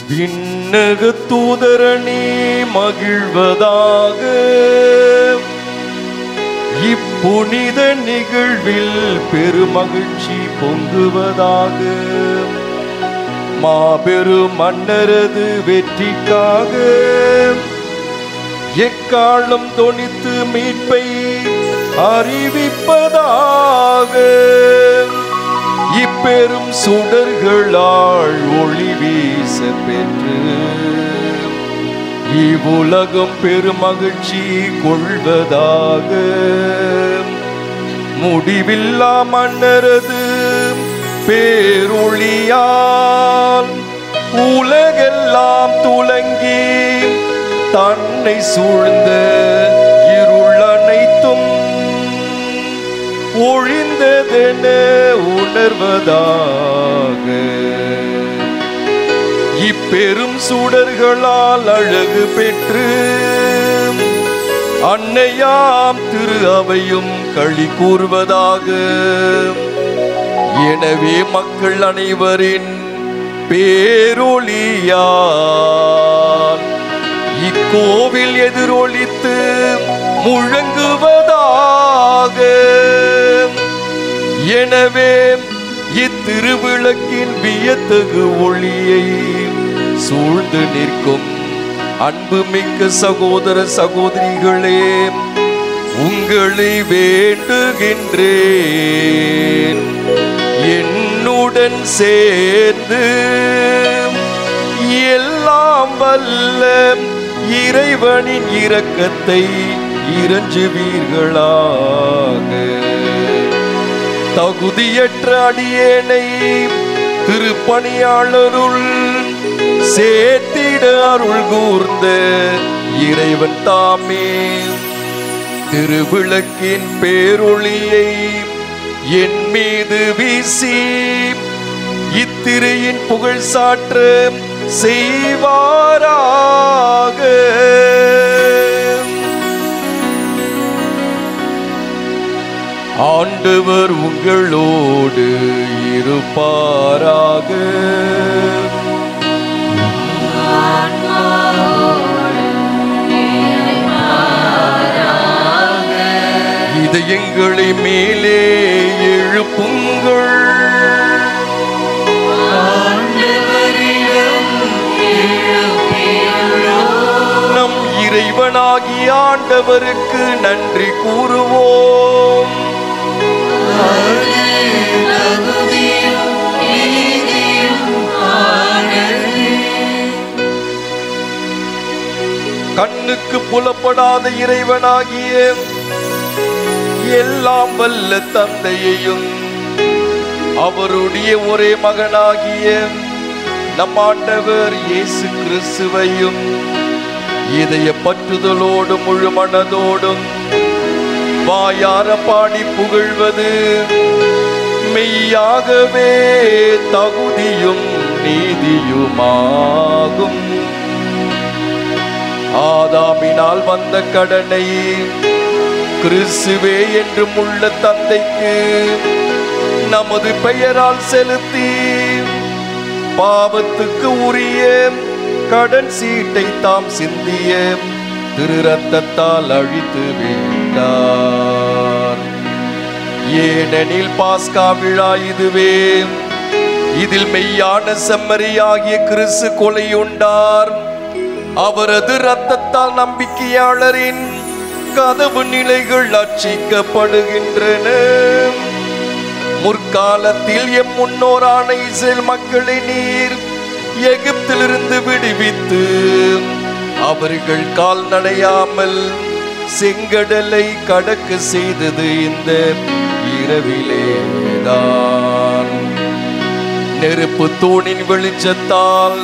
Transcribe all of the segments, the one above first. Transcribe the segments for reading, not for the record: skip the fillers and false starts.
விண்ணக தூதரணி மகிழ்வதாக, இப்புனித நிகழ்வில் பெருமகிழ்ச்சி பொங்குவதாக. மாபெரும் மன்னரது வெற்றிக்காக எக்காலம் தொனித்து மீட்பை அறிவிப்பதாக. இப்பெரும் சுடர்களால் ஒளி வீச பெற்று இவ்வுலகம் பெருமகிழ்ச்சி கொள்வதாக. முடிவில்லா மன்னரது பேரொளியால் உலகெல்லாம் துலங்கி தன்னை சூழ்ந்த இருள் அனைத்தும் ஒழிந்ததென உணர்வதாக. இப்பெரும் சுடர்களால் அழகு பெற்று அன்னையாம் திரு அவையும் களி கூறுவதாக. எனவே மக்கள் அனைவரின் பேரொளியால் இக்கோவில் எதிரொலித்து முழங்குவதாக. எனவே இத்திருவிளக்கின் வியத்தகு ஒளியை சூழ்ந்து நிற்கும் அன்புமிக்க சகோதர சகோதரிகளே, உங்களை வேண்டுகின்றேன், என்னுடன் சேர்ந்து எல்லாம் வல்ல இறைவனின் இரக்கத்தை இறைஞ்சுவீர்களாக. தகுதியற்ற அடியேனை திருப்பணியாளருள் சேர்த்திட அருள் கூர்ந்த இறைவன் தாமே திருவிளக்கின் பேரொளியை என் மீது வீசி இத்திரையின் புகழ் சாற்ற செய்வாராக. ஆண்டவர் உங்களோடு இருப்பாராக. இதயங்களை மேலே எழுப்புங்கள். நம் இறைவனாகிய ஆண்டவருக்கு நன்றி கூறுவோம். கண்ணுக்கு புலப்படாத இறைவனாகிய எல்லாம் வல்ல தந்தையையும் அவருடைய ஒரே மகனாகிய நம் ஆண்டவர் இயேசு கிறிஸ்துவையும் இதய பற்றுதலோடும் முழு மனதோடும் வாயார பாடி புகழ்வது மெய்யாகவே தகுதியும் நீதியுமாகும். ஆதாமினால் வந்த கடனை கிறிஸ்துவே என்றும் உள்ள தந்தைக்கு நமது பெயரால் செலுத்தி பாவத்துக்கு உரிய கடன் சீட்டை தாம் சிந்திய திரு ரத்தத்தால் அழித்து விட்டார். ஏனெனில் பாஸ்கா விழா இதுவே. இதில் மெய்யான செம்மறியாகிய கிறிஸ்து கொலையுண்டார். அவரது இரத்தத்தால் நம்பிக்கையாளரின் கதவு நிலைகள் அர்ச்சிக்கப்படுகின்றன. முற்காலத்தில் எம் முன்னோரான இஸ்ரேல் மக்களை நீர் எகிப்திலிருந்து விடுவித்து அவர்கள் கால்நடையாமல் செங்கடலை கடக்க செய்தது இந்த இரவிலேதான். நெருப்பு தூணின் வெளிச்சத்தால்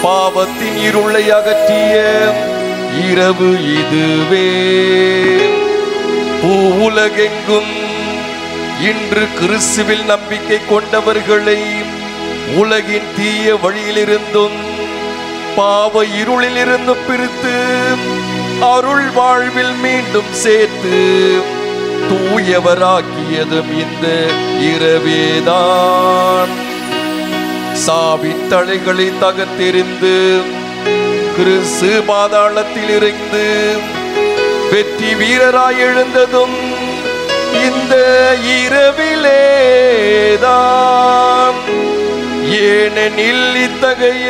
பாவத்தின் இருளை அகற்றிய இரவு இதுவே. பூவுலகெங்கும் இன்று கிறிஸ்துவில் நம்பிக்கை கொண்டவர்களை உலகின் தீய வழியிலிருந்தும் பாவ இருளிலிருந்து பிரித்து அருள் வாழ்வில் மீண்டும் சேர்த்து தூயவராக்கியதும் இந்த இரவேதான். சாவின் தலைகளை தகர்த்தெறிந்து கிறிஸ்து பாதாளத்தில் இருந்து வெற்றி வீரராய் எழுந்ததும் இந்த இரவிலேதான். ஏனெனில் இத்தகைய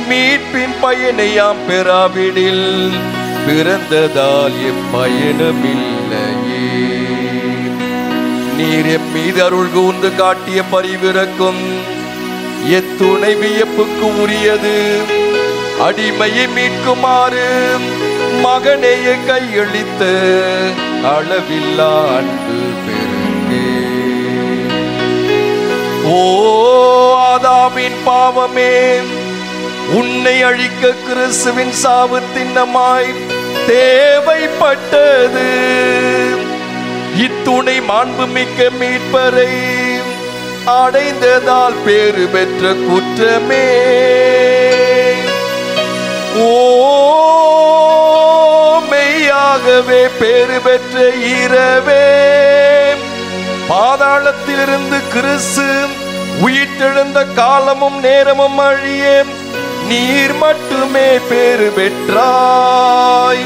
மீட்பின் பயனையாம் பெறாவிடில் பிறந்ததால் எப்பயனுமில்லையே. நீர் எம் மீது அருள் கூர்ந்து காட்டிய பரிவிறக்கும் எத்துணை வியப்புக்கு உரியது. அடிமையை மீட்குமாறு மகனையை கையளித்த அளவில்லா அன்பு பெருங்கே. ஓ ஆதாமின் பாவமே, உன்னை அழிக்க கிறிஸ்துவின் சாவு திண்ணமாய் தேவைப்பட்டது. இத்துணை மாண்புமிக்க மீட்பரை அடைந்ததால் பேறு பெற்ற குற்றமே. ஓ மெய்யாகவே பேறு பெற்ற இரவே, பாதாளத்திலிருந்து கிறிஸ்து உயிர்த்தெழுந்த காலமும் நேரமும் அழிய நீர் மட்டுமே பேறு பெற்றாய்.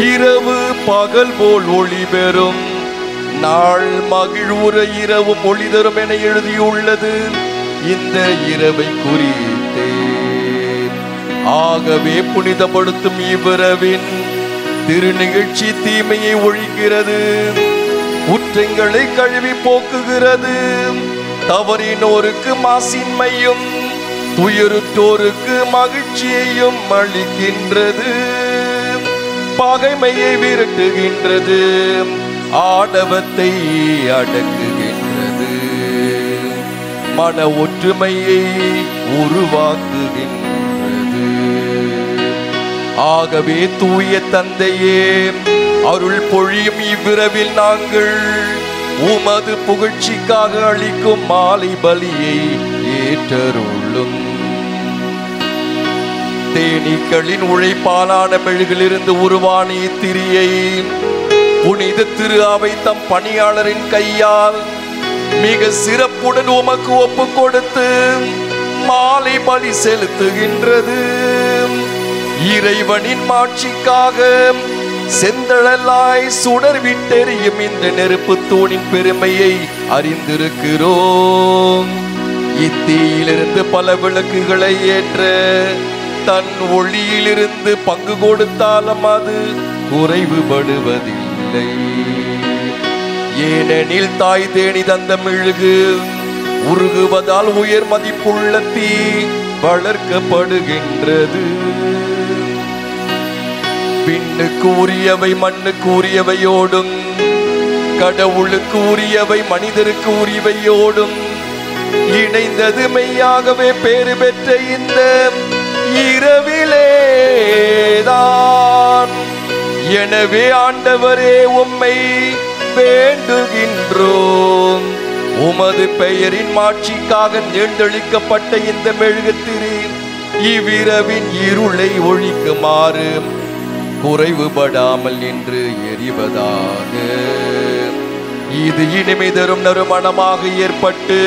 இரவு பகல் போல் ஒளி பெறும், நாள் மகிழ்வுற இரவும் ஒளி தரும் என எழுதியுள்ளது இந்த இரவை குறித்தே. ஆகவே புனிதப்படுத்தும் இவ்விரவின் திருநிகழ்ச்சி தீமையை ஒழிக்கிறது, குற்றங்களை கழுவி போக்குகிறது, தவறினோருக்கு மாசின்மையும் துயருற்றோருக்கு மகிழ்ச்சியையும் அளிக்கின்றது, பகைமையை விரட்டுகின்றது, ஆணவத்தை அடக்குகின்றது, மன ஒற்றுமையை உருவாக்குகின்றது. ஆகவே தூய தந்தையே, அருள் பொழியும் இவ்விரவில் நாங்கள் உமது புகழ்ச்சிக்காக அளிக்கும் மாலை பலியை ஏற்றருளும். தேனீக்களின் உழைப்பாலான மெழுகிலிருந்து உருவான இத்திரியை புனித திரு அவை தம் பணியாளரின் கையால் மிக சிறப்புடன் உமக்கு ஒப்பு கொடுத்து மாலை பலி செலுத்துகின்றது. இறைவனின் மாட்சிக்காக செந்தழலாய் சுடர் விட்டெறியும் இந்த நெருப்பு தூணின் பெருமையை அறிந்திருக்கிறோம். இத்தீயிலிருந்து பல விளக்குகளை ஏற்ற தன் ஒளியிலிருந்து பங்கு கொடுத்தாலும் அது குறைவுபடுவதில்லை. ஏனெனில் தாய் தேனி தந்த மெழுகு உருகுவதால் உயர் மதிப்புள்ள தீ வளர்க்கப்படுகின்றது. விண்ணுக்கு உரியவை மண்ணுக்கு உரியவையோடும், கடவுளுக்கு உரியவை மனிதருக்கு உரியவையோடும் இணைந்தது மெய்யாகவே பேறு பெற்ற இந்த இரவிலேதான். எனவே ஆண்டவரே, உம்மை வேண்டுகின்றோம், உமது பெயரின் மாட்சிக்காக நேர்ந்தளிக்கப்பட்ட இந்த மெழுகுத்திரி இவ்விரவின் இருளை ஒழிக்குமாறு குறைவுபடாமல் நின்று எரிவதாக. இது இனிமை தரும் நறுமணமாக ஏற்பட்டு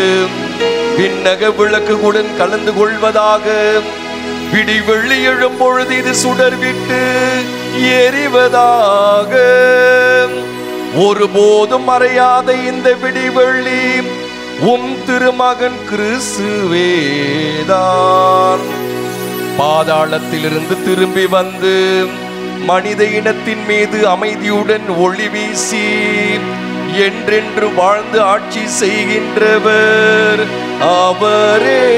விண்ணக விளக்குடன் கலந்து கொள்வதாக. விடிவெள்ளி எழும் பொழுது இது சுடர் விட்டு எரிவதாக. ஒருபோதும் மறையாத இந்த விடிவெள்ளி உம் திருமகன் கிறிஸ்துவேதான். பாதாளத்திலிருந்து திரும்பி வந்து மனித இனத்தின் மீது அமைதியுடன் ஒளி வீசி என்றென்று வாழ்ந்து ஆட்சி செய்கின்றவர் அவரே.